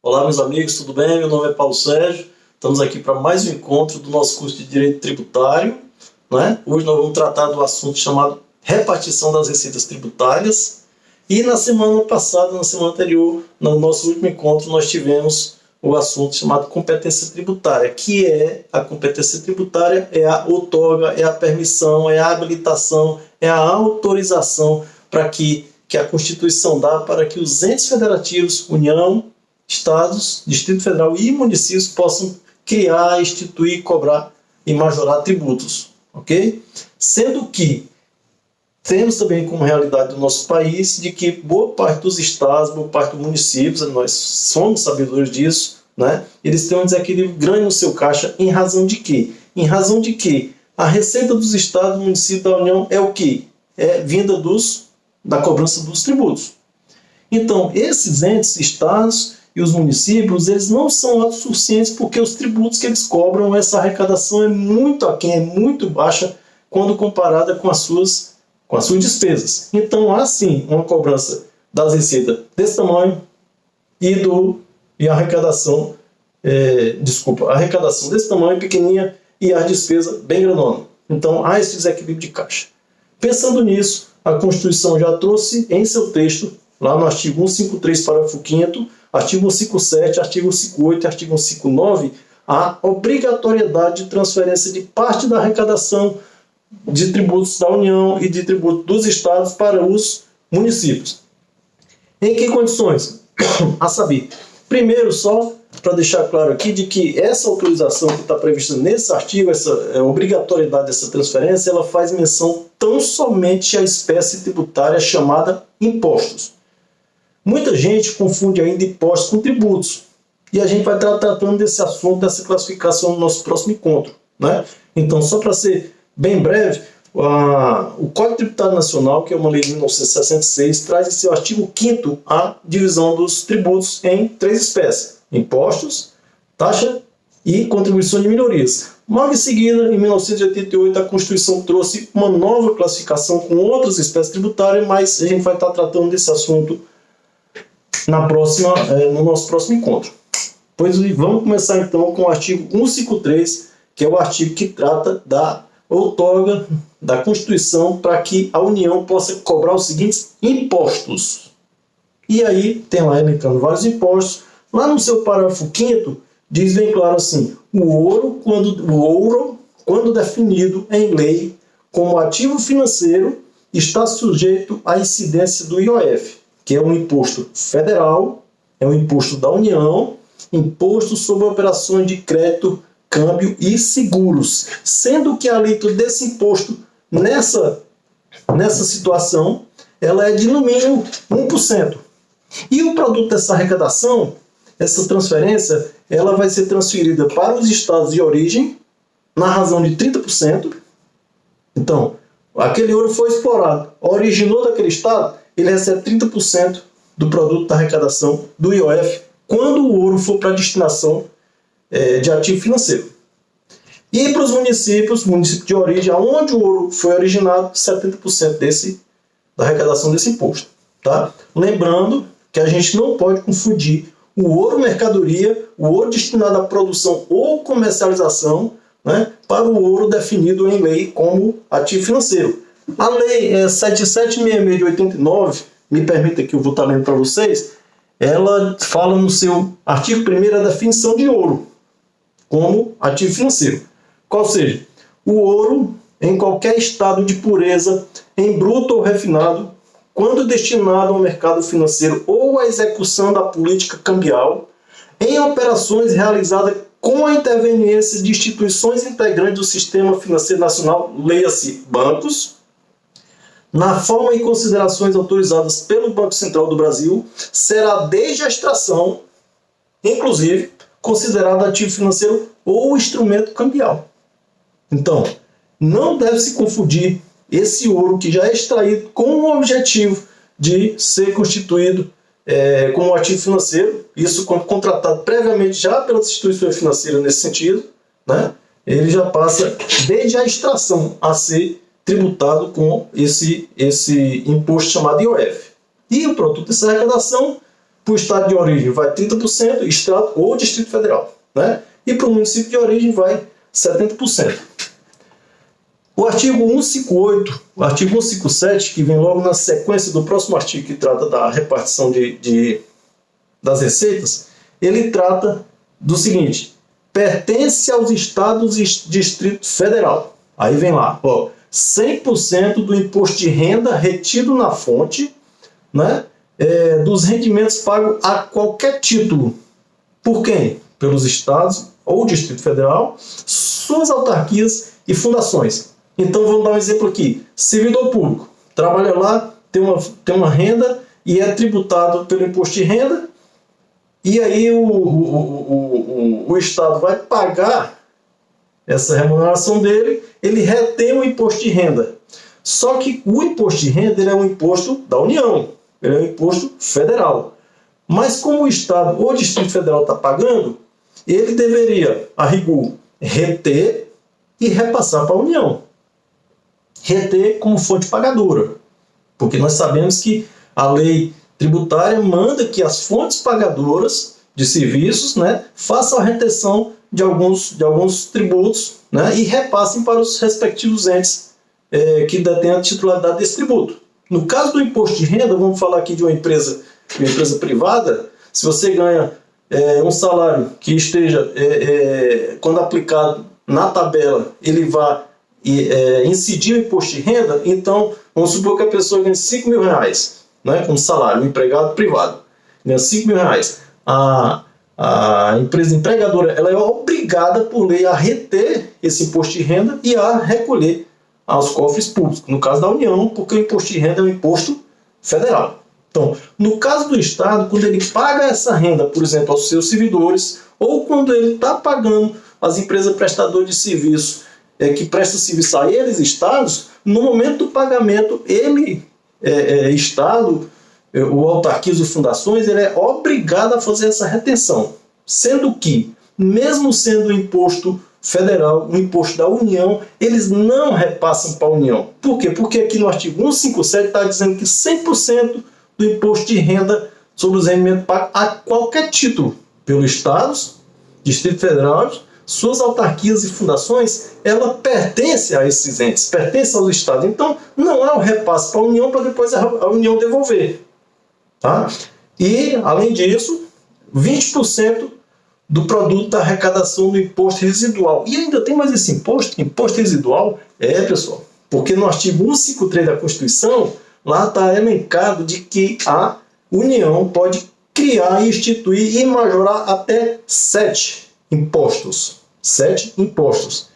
Olá, meus amigos, tudo bem? Meu nome é Paulo Sérgio. Estamos aqui para mais um encontro do nosso curso de Direito Tributário, né? Hoje nós vamos tratar do assunto chamado repartição das receitas tributárias. E na semana passada, na semana anterior, no nosso último encontro, nós tivemos o assunto chamado competência tributária, que é a competência tributária, é a outorga, é a permissão, é a habilitação, é a autorização para que a Constituição dá para que os entes federativos, União, Estados, Distrito Federal e municípios possam criar, instituir, cobrar e majorar tributos, ok? Sendo que temos também como realidade do nosso país de que boa parte dos estados, boa parte dos municípios, nós somos sabedores disso, né? Eles têm um desequilíbrio grande no seu caixa em razão de quê? Em razão de que a receita dos estados, do município, da União é o quê? É vinda da cobrança dos tributos. Então, esses entes, estados e os municípios, eles não são autossuficientes porque os tributos que eles cobram, essa arrecadação é muito aquém, é muito baixa quando comparada com as suas despesas. Então, há sim uma cobrança das receitas desse tamanho e a arrecadação, a arrecadação desse tamanho pequenininha e a despesa bem grandona. Então, há esse desequilíbrio de caixa. Pensando nisso, a Constituição já trouxe em seu texto, lá no artigo 153, parágrafo 5º, artigo 157, artigo 158 e artigo 159, a obrigatoriedade de transferência de parte da arrecadação de tributos da União e de tributos dos estados para os municípios. Em que condições? A saber, primeiro, só para deixar claro aqui de que essa autorização que está prevista nesse artigo, essa obrigatoriedade dessa transferência, ela faz menção tão somente à espécie tributária chamada impostos. Muita gente confunde ainda impostos com tributos. E a gente vai estar tratando desse assunto, dessa classificação no nosso próximo encontro, né? Então, só para ser bem breve, o Código Tributário Nacional, que é uma lei de 1966, traz em seu artigo 5º a divisão dos tributos em 3 espécies: impostos, taxa e contribuição de minorias. Logo em seguida, em 1988, a Constituição trouxe uma nova classificação com outras espécies tributárias, mas a gente vai estar tratando desse assunto no nosso próximo encontro. Pois vamos começar então com o artigo 153, que é o artigo que trata da outorga da Constituição para que a União possa cobrar os seguintes impostos. E aí tem lá elencando vários impostos. Lá no seu parágrafo 5º, diz bem claro assim: o ouro, quando definido em lei como ativo financeiro, está sujeito à incidência do IOF, que é um imposto federal, é um imposto da União, imposto sobre operações de crédito, câmbio e seguros, sendo que a alíquota desse imposto nessa situação ela é de no mínimo 1%. E o produto dessa arrecadação, essa transferência, ela vai ser transferida para os estados de origem na razão de 30%. Então, aquele ouro foi explorado, originou daquele estado, ele recebe 30% do produto da arrecadação do IOF quando o ouro for para a destinação de ativo financeiro. E para os municípios de origem, onde o ouro foi originado, 70% da arrecadação desse imposto. Tá? Lembrando que a gente não pode confundir o ouro mercadoria, o ouro destinado à produção ou comercialização, né, para o ouro definido em lei como ativo financeiro. A lei 7766 de 89, me permita que eu vou estar lendo para vocês, ela fala no seu artigo 1º a definição de ouro como ativo financeiro. Qual seja, o ouro em qualquer estado de pureza, em bruto ou refinado, quando destinado ao mercado financeiro ou à execução da política cambial, em operações realizadas com a interveniência de instituições integrantes do sistema financeiro nacional, leia-se bancos, na forma e considerações autorizadas pelo Banco Central do Brasil, será desde a extração, inclusive, considerado ativo financeiro ou instrumento cambial. Então, não deve se confundir esse ouro que já é extraído com o objetivo de ser constituído como ativo financeiro, isso quando contratado previamente já pelas instituições financeiras nesse sentido, né? Ele já passa desde a extração a ser tributado com esse imposto chamado IOF. E o produto dessa arrecadação para o estado de origem vai 30%, estado ou Distrito Federal, né? E para o município de origem vai 70%. O artigo 158, o artigo 157, que vem logo na sequência do próximo artigo que trata da repartição das receitas, ele trata do seguinte: pertence aos estados e Distrito Federal. Aí vem lá, 100% do imposto de renda retido na fonte, né, dos rendimentos pagos a qualquer título. Por quem? Pelos estados ou Distrito Federal, suas autarquias e fundações. Então vamos dar um exemplo aqui. Servidor público, trabalha lá, tem uma renda e é tributado pelo imposto de renda, e aí o Estado vai pagar essa remuneração dele, ele retém o imposto de renda. Só que o imposto de renda ele é um imposto da União, ele é um imposto federal. Mas como o Estado ou o Distrito Federal está pagando, ele deveria, a rigor, reter e repassar para a União. Reter como fonte pagadora, porque nós sabemos que a lei tributária manda que as fontes pagadoras de serviços, né, façam a retenção de alguns tributos, né, e repassem para os respectivos entes que detêm a titularidade desse tributo. No caso do imposto de renda, vamos falar aqui de uma empresa privada. Se você ganha um salário que esteja, quando aplicado na tabela, ele vai incidir o imposto de renda, então vamos supor que a pessoa ganha 5 mil reais, né, como salário, um empregado privado, ganha 5 mil reais. A empresa empregadora ela é obrigada por lei a reter esse imposto de renda e a recolher aos cofres públicos, no caso da União, porque o imposto de renda é um imposto federal. Então, no caso do Estado, quando ele paga essa renda, por exemplo, aos seus servidores, ou quando ele está pagando às empresas prestadoras de serviço que prestam serviço a eles, estados, no momento do pagamento, ele, Estado, o autarquias e fundações, ele é obrigado a fazer essa retenção. Sendo que, mesmo sendo um imposto federal, um imposto da União, eles não repassam para a União. Por quê? Porque aqui no artigo 157 está dizendo que 100% do imposto de renda sobre os rendimentos pagos a qualquer título, pelos estados, Distrito Federal, suas autarquias e fundações, ela pertence a esses entes, pertence aos estados. Então, não há o repasse para a União para depois a União devolver. Tá? E, além disso, 20% do produto da arrecadação do imposto residual. E ainda tem mais esse imposto residual, pessoal, porque no artigo 153 da Constituição, lá está elencado de que a União pode criar, instituir e majorar até 7 impostos. 7 impostos.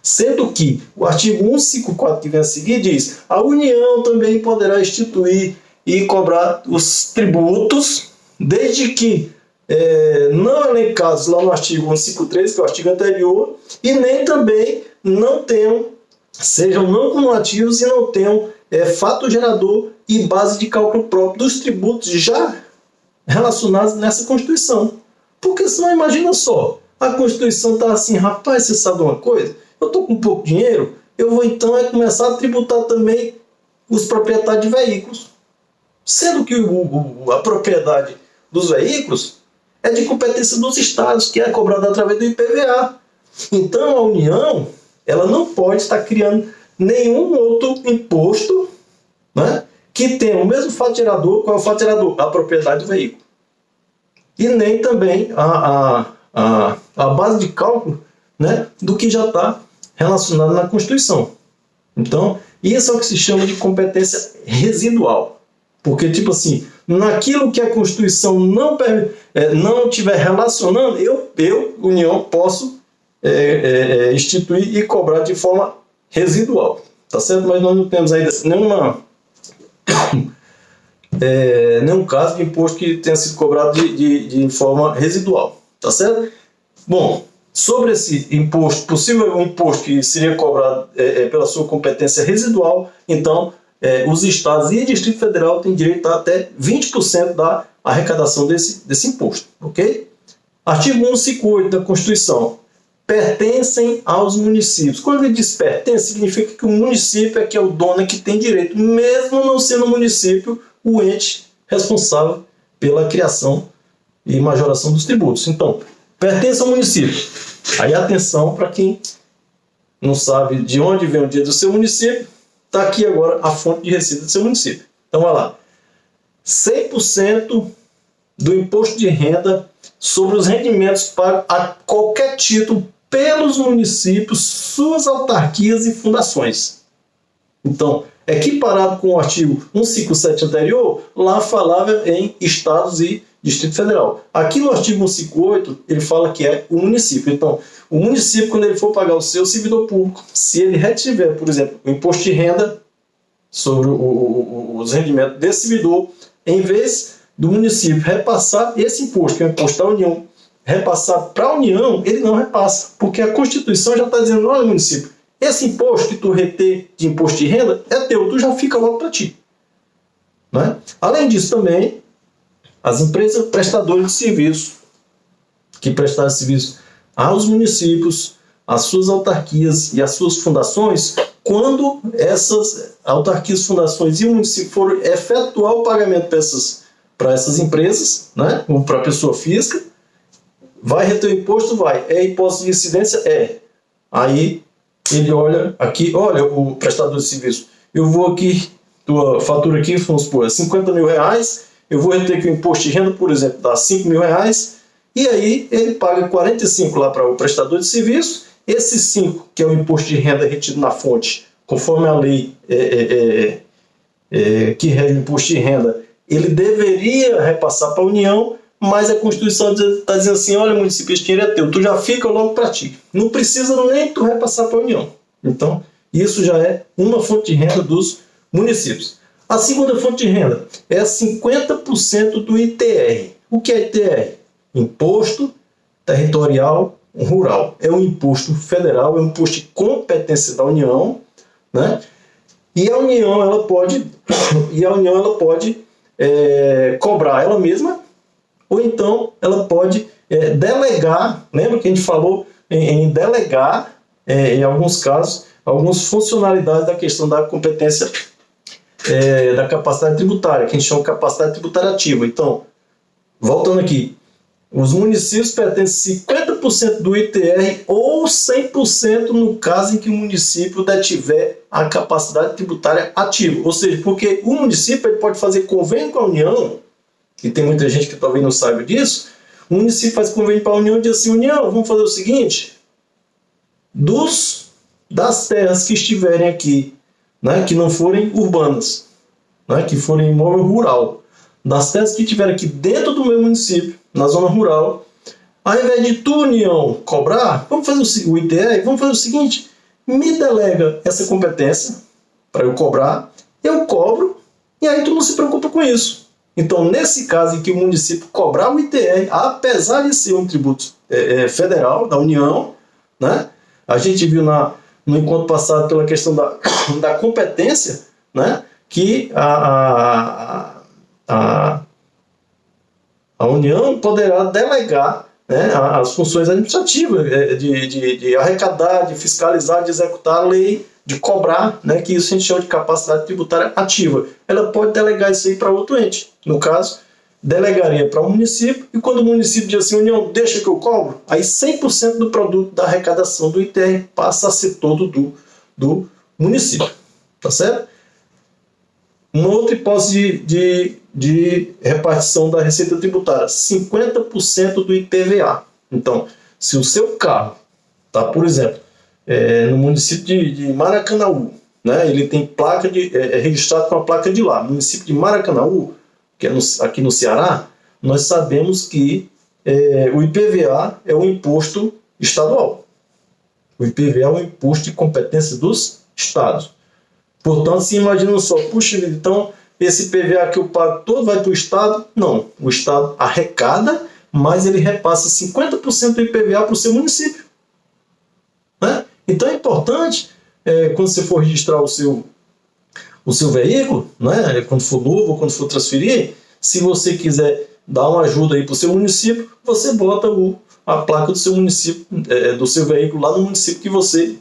Sendo que o artigo 154 que vem a seguir diz: a União também poderá instituir e cobrar os tributos, desde que não elencados lá no artigo 153, que é o artigo anterior, e nem também sejam não cumulativos e não tenham fato gerador e base de cálculo próprio dos tributos já relacionados nessa Constituição. Porque senão, imagina só, a Constituição está assim: rapaz, você sabe uma coisa? Eu estou com pouco dinheiro, eu vou então começar a tributar também os proprietários de veículos. Sendo que a propriedade dos veículos é de competência dos estados, que é cobrada através do IPVA. Então a União ela não pode estar criando nenhum outro imposto, né, que tenha o mesmo fato gerador. Qual é o fato gerador? A propriedade do veículo. E nem também a base de cálculo, né, do que já está relacionado na Constituição. Então, isso é o que se chama de competência residual. Porque, tipo assim, naquilo que a Constituição não estiver relacionando, eu, União, posso instituir e cobrar de forma residual. Tá certo? Mas nós não temos ainda nenhum caso de imposto que tenha sido cobrado de forma residual. Tá certo? Bom, sobre esse imposto, possível imposto que seria cobrado pela sua competência residual, então, os estados e o Distrito Federal têm direito a até 20% da arrecadação desse imposto. Ok? Artigo 158 da Constituição. Pertencem aos municípios. Quando ele diz pertence, significa que o município é que é o dono, que tem direito, mesmo não sendo o município o ente responsável pela criação e majoração dos tributos. Então, pertence ao município. Aí atenção para quem não sabe de onde vem o dinheiro do seu município, está aqui agora a fonte de receita do seu município. Então, vai lá. 100% do imposto de renda sobre os rendimentos pagos a qualquer título pelos municípios, suas autarquias e fundações. Então, equiparado com o artigo 157 anterior, lá falava em estados e Distrito Federal. Aqui no artigo 158, ele fala que é o município. Então, o município, quando ele for pagar o seu servidor público, se ele retiver, por exemplo, o imposto de renda sobre os rendimentos desse servidor, em vez do município repassar esse imposto, que é o imposto da União, repassar para a União, ele não repassa, porque a Constituição já está dizendo, olha, município, esse imposto que tu reter de imposto de renda é teu, tu já fica logo para ti. Né? Além disso também, as empresas prestadoras de serviço, que prestaram serviço aos municípios, às suas autarquias e às suas fundações, quando essas autarquias, fundações e o município forem efetuar o pagamento para essas empresas, né, ou para a pessoa física, vai reter o imposto? Vai. É imposto de incidência? É. Aí ele olha aqui, olha o prestador de serviço, eu vou aqui, tua fatura aqui, vamos supor, 50 mil reais, eu vou reter aqui o imposto de renda, por exemplo, dá 5 mil reais, e aí ele paga 45 lá para o prestador de serviço, esses 5, que é o imposto de renda retido na fonte, conforme a lei que rege o imposto de renda, ele deveria repassar para a União, mas a Constituição está dizendo assim, olha, município, esse dinheiro é teu, tu já fica logo para ti. Não precisa nem tu repassar para a União. Então, isso já é uma fonte de renda dos municípios. A segunda fonte de renda é 50% do ITR. O que é ITR? Imposto Territorial Rural. É um imposto federal, é um imposto de competência da União, né? E a União ela pode cobrar ela mesma, ou então ela pode delegar. Lembra que a gente falou em delegar, em alguns casos, algumas funcionalidades da questão da competência da capacidade tributária, que a gente chama de capacidade tributária ativa. Então, voltando aqui, os municípios pertencem 50% do ITR ou 100% no caso em que o município detiver a capacidade tributária ativa. Ou seja, porque o município ele pode fazer convênio com a União, e tem muita gente que talvez não saiba disso, o município faz convênio para a União e diz assim, União, vamos fazer o seguinte, das terras que estiverem aqui, né, que não forem urbanas, né, que forem imóvel rural, das terras que estiverem aqui dentro do meu município, na zona rural, ao invés de tu, União, cobrar, vamos fazer o ITR, vamos fazer o seguinte, me delega essa competência para eu cobrar, eu cobro, e aí tu não se preocupa com isso. Então, nesse caso em que o município cobrar o ITR, apesar de ser um tributo federal, da União, né, a gente viu no encontro passado pela questão da competência, né, que a União poderá delegar, né, as funções administrativas de arrecadar, de fiscalizar, de executar a lei, de cobrar, né, que isso a gente chama de capacidade tributária ativa. Ela pode delegar isso aí para outro ente. No caso, delegaria para um município, e quando o município diz assim, União, deixa que eu cobro, aí 100% do produto da arrecadação do ITR passa a ser todo do município. Tá certo? Uma outra hipótese de repartição da receita tributária, 50% do IPVA. Então, se o seu carro está, por exemplo, no município de Maracanaú, né, ele tem placa registrado com a placa de lá. No município de Maracanaú, que é aqui no Ceará, nós sabemos que o IPVA é um imposto estadual. O IPVA é um imposto de competência dos estados. Portanto, se imaginam só, puxa, então esse IPVA que eu pago todo vai para o Estado? Não, o Estado arrecada, mas ele repassa 50% do IPVA para o seu município. Né? Então é importante, quando você for registrar o seu veículo, né, quando for novo, quando for transferir, se você quiser dar uma ajuda aí para o seu município, você bota a placa do seu município, do seu veículo lá no município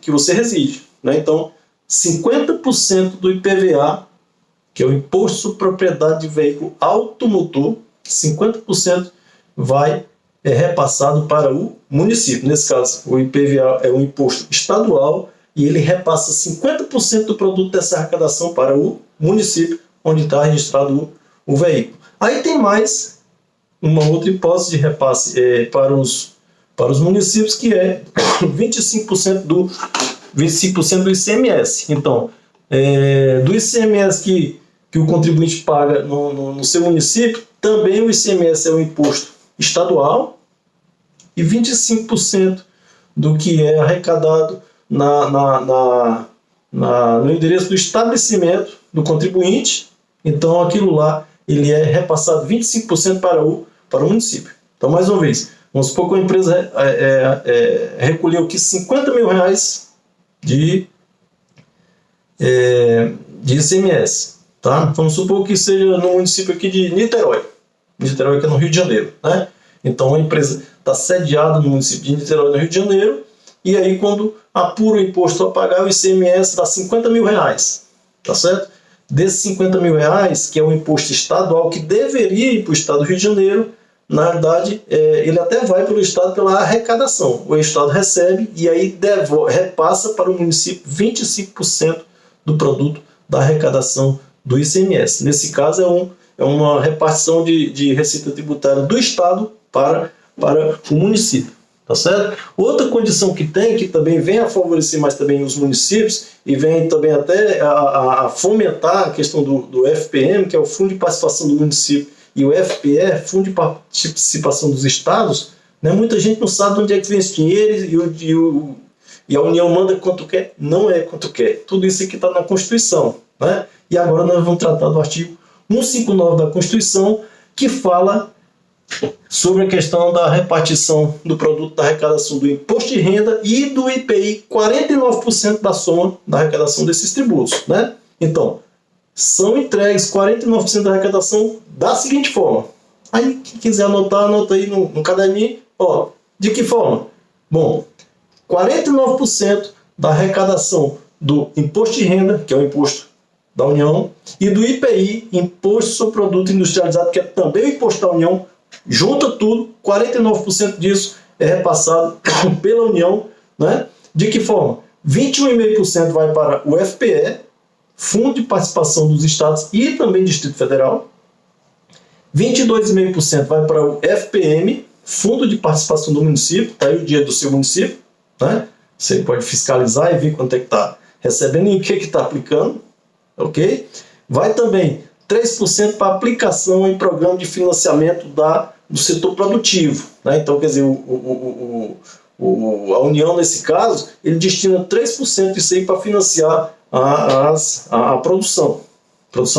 que você reside. Né? Então, 50% do IPVA, que é o Imposto sobre Propriedade de Veículo Automotor, 50% vai repassado para o município. Nesse caso, o IPVA é um imposto estadual e ele repassa 50% do produto dessa arrecadação para o município onde está registrado o veículo. Aí tem mais uma outra hipótese de repasse para os municípios, que é 25% do ICMS. Então, do ICMS que o contribuinte paga no seu município, também o ICMS é um imposto estadual, e 25% do que é arrecadado no endereço do estabelecimento do contribuinte. Então, aquilo lá ele é repassado 25% para o município. Então, mais uma vez, vamos supor que a empresa recolheu aqui R$50 mil de ICMS. Tá? Vamos supor que seja no município aqui de Niterói. Niterói, que é no Rio de Janeiro. Né? Então, a empresa está sediada no município de Niterói, no Rio de Janeiro, e aí, quando apura o imposto a pagar, o ICMS dá R$50 mil. Tá certo? Desses R$50 mil, que é o imposto estadual que deveria ir para o estado do Rio de Janeiro, na verdade, ele até vai para o estado pela arrecadação. O estado recebe e aí repassa para o município 25% do produto da arrecadação do ICMS. Nesse caso, é uma repartição de receita tributária do estado para o município. Tá certo? Outra condição que também vem a favorecer mais também os municípios e vem também até a fomentar a questão do FPM, que é o Fundo de Participação do Município, e o FPE, Fundo de Participação dos Estados, né? Muita gente não sabe de onde é que vem esse dinheiro e a União manda quanto quer. Não é quanto quer. Tudo isso aqui está na Constituição. Né? E agora nós vamos tratar do artigo 159 da Constituição, que fala sobre a questão da repartição do produto da arrecadação do imposto de renda e do IPI, 49% da soma da arrecadação desses tributos. Né? Então, são entregues 49% da arrecadação da seguinte forma. Aí, quem quiser anotar, anota aí no caderninho. Ó, de que forma? Bom, 49% da arrecadação do imposto de renda, que é o imposto da União, e do IPI, Imposto sobre Produto Industrializado, que é também o imposto da União, junta tudo, 49% disso é repassado pela União. Né? De que forma? 21,5% vai para o FPE, Fundo de Participação dos Estados e também Distrito Federal. 22,5% vai para o FPM, Fundo de Participação do Município, está aí o dia do seu município. Né? Você pode fiscalizar e ver quanto é que está recebendo e o que está aplicando. Ok? Vai também 3% para aplicação em programa de financiamento do setor produtivo. Né? Então, quer dizer, a União, nesse caso, ele destina 3% disso aí para financiar a produção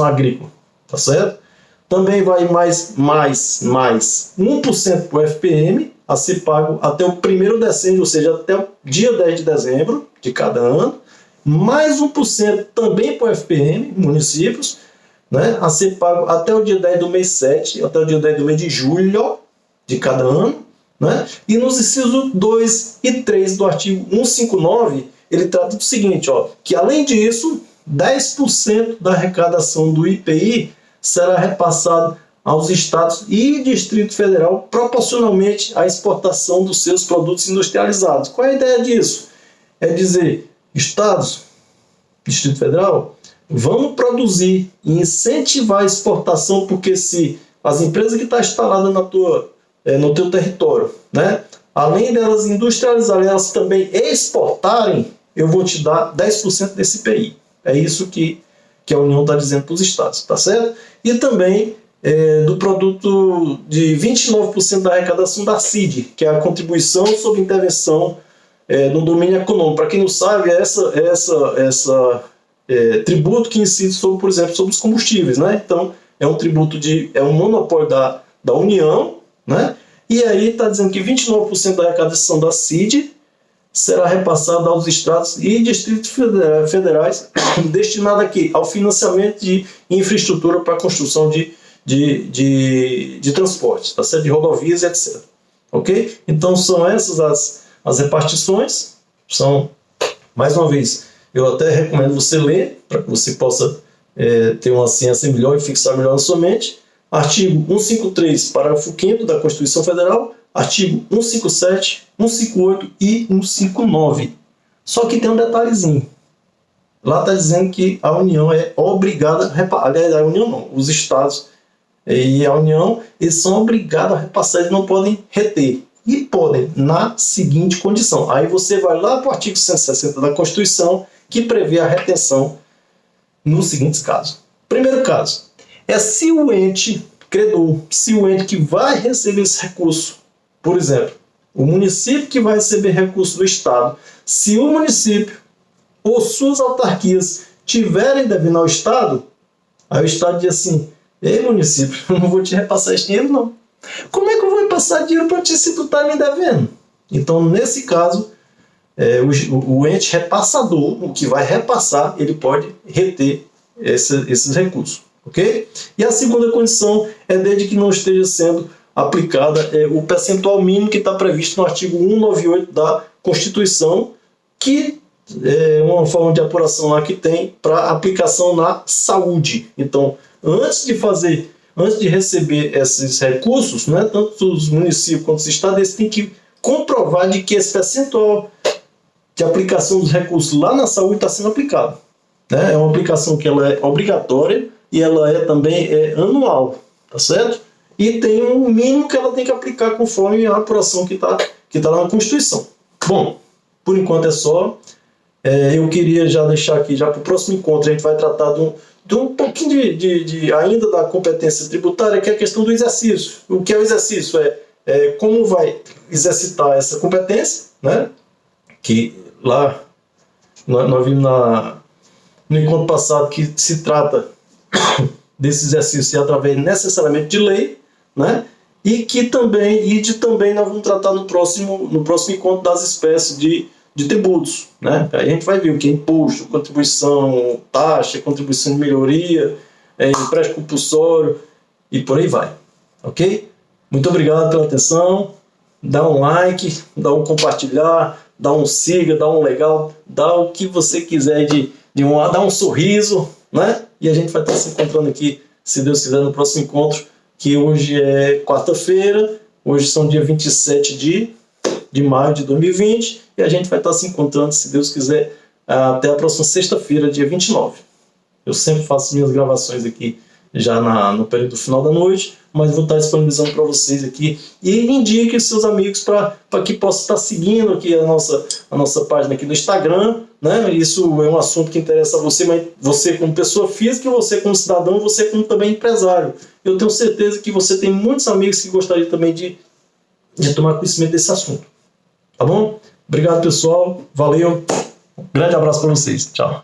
agrícola. Tá certo? Também vai mais 1% para o FPM, a ser pago até o 1º de dezembro, ou seja, até o dia 10 de dezembro de cada ano. Mais 1% também para o FPM, municípios, né, a ser pago até o dia 10 do mês 7, até o dia 10 do mês de julho de cada ano. Né? E nos incisos 2 e 3 do artigo 159, ele trata do seguinte, que além disso, 10% da arrecadação do IPI será repassado aos estados e Distrito Federal proporcionalmente à exportação dos seus produtos industrializados. Qual é a ideia disso? É dizer, estados, Distrito Federal, vamos produzir e incentivar a exportação, porque se as empresas que estão instaladas no teu território, né, além delas industrializarem, elas também exportarem, eu vou te dar 10% desse IPI. É isso que a União está dizendo para os estados, tá certo? E também do produto de 29% da arrecadação da CID, que é a Contribuição sobre Intervenção no Domínio Econômico. Para quem não sabe, é essa tributo que incide, por exemplo, sobre os combustíveis. Né? Então, é um tributo é um monopólio da União, né? E aí está dizendo que 29% da arrecadação da CID será repassada aos estados e distritos federais, destinada aqui ao financiamento de infraestrutura para a construção de transporte, tá certo? De rodovias, etc. Ok? Então são essas as repartições. São, mais uma vez, eu até recomendo você ler, para que você possa ter uma ciência melhor e fixar melhor na sua mente. artigo 153, parágrafo 5º da Constituição Federal, artigo 157, 158 e 159. Só que tem um detalhezinho. Lá está dizendo que a União é obrigada a repassar. Aliás, a União não, os Estados e a União, eles são obrigados a repassar, eles não podem reter. E podem, na seguinte condição. Aí você vai lá para o artigo 160 da Constituição, que prevê a retenção nos seguintes casos. Primeiro caso é se o ente credor, se o ente que vai receber esse recurso, por exemplo, o município que vai receber recurso do Estado, se o município ou suas autarquias tiverem devendo ao Estado, aí o Estado diz assim: ei, município, eu não vou te repassar esse dinheiro, não. Como é que eu vou repassar dinheiro para ti se tu está me devendo? Então, nesse caso, o ente repassador, o que vai repassar, ele pode reter esses recursos. Ok? E a segunda condição é desde que não esteja sendo aplicada o percentual mínimo que está previsto no artigo 198 da Constituição, que é uma forma de apuração lá que tem para aplicação na saúde. Então, antes de receber esses recursos, né, tanto os municípios quanto os estados, eles têm que comprovar de que esse percentual de aplicação dos recursos lá na saúde está sendo aplicado. Né? É uma aplicação que ela é obrigatória e ela é também anual, tá certo? E tem um mínimo que ela tem que aplicar conforme a apuração que tá lá na Constituição. Bom, por enquanto é só. Eu queria já deixar aqui, já para o próximo encontro, a gente vai tratar de um pouquinho ainda da competência tributária, que é a questão do exercício. O que é o exercício? Como vai exercitar essa competência, né? Que lá nós vimos no encontro passado que se trata desse exercício através necessariamente de lei, né? E também nós vamos tratar no próximo encontro das espécies de tributos, né? Aí a gente vai ver o que é imposto, contribuição, taxa, contribuição de melhoria, empréstimo compulsório e por aí vai. Ok? Muito obrigado pela atenção. Dá um like, dá um compartilhar, dá um siga, dá um legal, dá o que você quiser dá um sorriso, né? E a gente vai estar se encontrando aqui, se Deus quiser, no próximo encontro, que hoje é quarta-feira, hoje são dia 27 de maio de 2020, e a gente vai estar se encontrando, se Deus quiser, até a próxima sexta-feira, dia 29. Eu sempre faço minhas gravações aqui já no período final da noite, mas vou estar disponibilizando para vocês aqui. E indique os seus amigos para que possam estar seguindo aqui a nossa página aqui no Instagram, né? Isso é um assunto que interessa a você, mas você como pessoa física, você como cidadão, você como também empresário. Eu tenho certeza que você tem muitos amigos que gostariam também de tomar conhecimento desse assunto. Tá bom? Obrigado, pessoal. Valeu. Um grande abraço para vocês. Tchau.